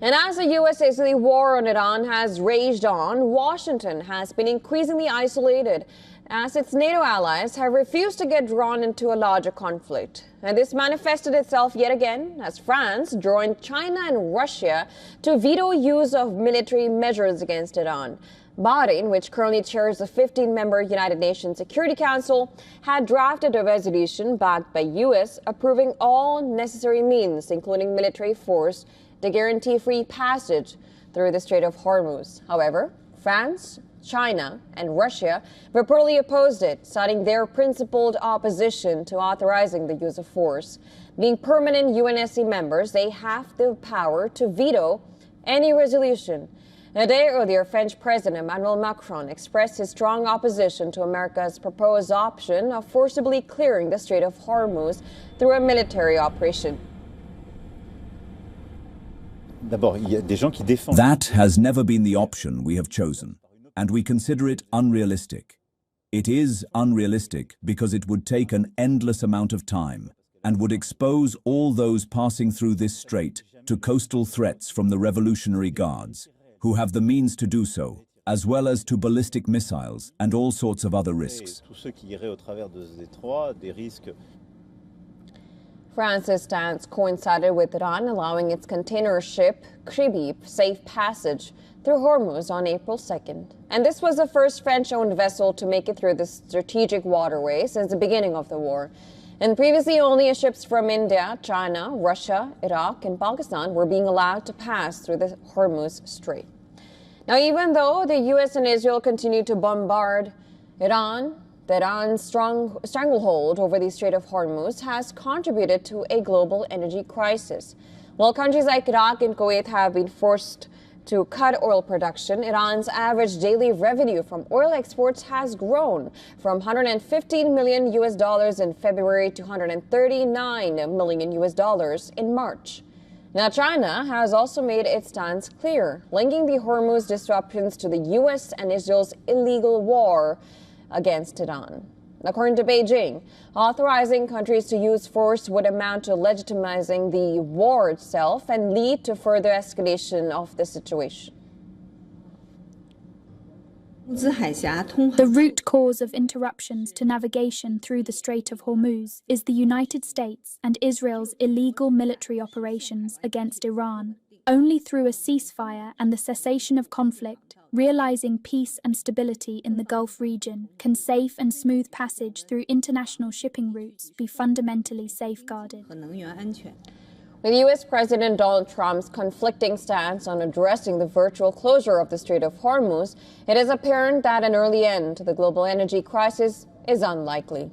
And as the US-Israeli war on Iran has raged on, Washington has been increasingly isolated as its NATO allies have refused to get drawn into a larger conflict. And this manifested itself yet again as France joined China and Russia to veto use of military measures against Iran. Bahrain, which currently chairs the 15-member United Nations Security Council, had drafted a resolution backed by U.S. approving all necessary means, including military force, to guarantee free passage through the Strait of Hormuz. However, France, China, and Russia reportedly opposed it, citing their principled opposition to authorizing the use of force. Being permanent UNSC members, they have the power to veto any resolution. A day earlier, French President Emmanuel Macron expressed his strong opposition to America's proposed option of forcibly clearing the Strait of Hormuz through a military operation. That has never been the option we have chosen, and we consider it unrealistic. It is unrealistic because it would take an endless amount of time and would expose all those passing through this strait to coastal threats from the Revolutionary Guards, who have the means to do so, as well as to ballistic missiles and all sorts of other risks. France's stance coincided with Iran allowing its container ship Kribi safe passage through Hormuz on April 2nd. And this was the first French-owned vessel to make it through the strategic waterway since the beginning of the war. And previously, only ships from India, China, Russia, Iraq, and Pakistan were being allowed to pass through the Hormuz Strait. Now, even though the U.S. and Israel continue to bombard Iran's stranglehold over the Strait of Hormuz has contributed to a global energy crisis. While countries like Iraq and Kuwait have been forced to cut oil production, Iran's average daily revenue from oil exports has grown from 115 million US dollars in February to 139 million US dollars in March. Now, China has also made its stance clear, linking the Hormuz disruptions to the U.S. and Israel's illegal war against Iran. According to Beijing, authorizing countries to use force would amount to legitimizing the war itself and lead to further escalation of the situation. The root cause of interruptions to navigation through the Strait of Hormuz is the United States and Israel's illegal military operations against Iran. Only through a ceasefire and the cessation of conflict, realizing peace and stability in the Gulf region, can safe and smooth passage through international shipping routes be fundamentally safeguarded. With U.S. President Donald Trump's conflicting stance on addressing the virtual closure of the Strait of Hormuz, it is apparent that an early end to the global energy crisis is unlikely.